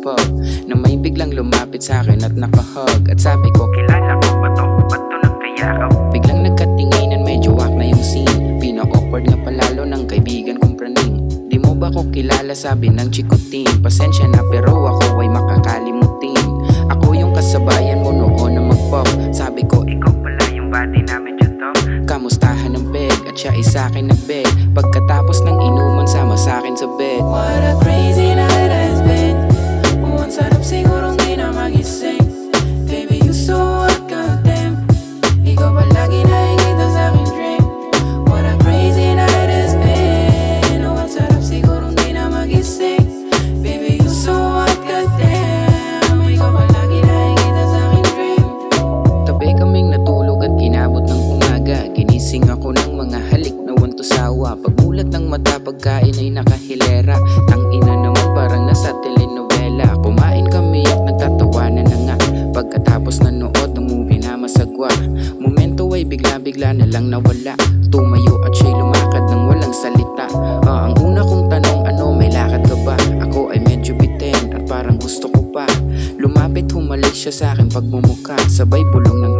pub na may biglang lumapit sa akin at nakahug. At sabi ko, kilala ko ba to? Ba't to nagkayakaw? Biglang nagkatinginan, medyo wak na yung scene. Pina-awkward nga palalo ng kaibigan kong praning. Di mo ba ko kilala? Sabi ng chikutin. Pasensya na pero ako ay makakalimutin. Ako yung kasabayan mo noon na mag-pop. Sabi ko, ikaw pala yung body namin dito. Kamustahan ng beg at siya ay sa'kin nag-beg. Pagkatapos ng inuman, sama sa'kin sa bed. What a crazy night has been. Ang sarap siguro di na magising. Baby, you so hot, goddamn. Ikaw palagi nakikita sa'king dream. What a crazy night has been. Ang sarap siguro di na magising. Baby, you so hot, goddamn. Ikaw palagi nakikita sa'king dream. Tabi kaming natulog at inabot ng umaga. Ginising ako ng mga halik na wantosawa. Pagmulat ng mata, pagkain ay nakahilera. Tangina naman parang nasa telenovela. Kumain kami at nagtatawanan na nga. Pagkatapos nanood ng movie na masagwa, momento ay bigla-bigla na lang nawala. Tumayo at siya'y lumakad ng walang salita. Ang una kong tanong, ano, may lakad ka ba? Ako ay medyo bitin at parang gusto ko pa. Lumapit, humalik siya sa akin pagmumukha. Sabay bulong ng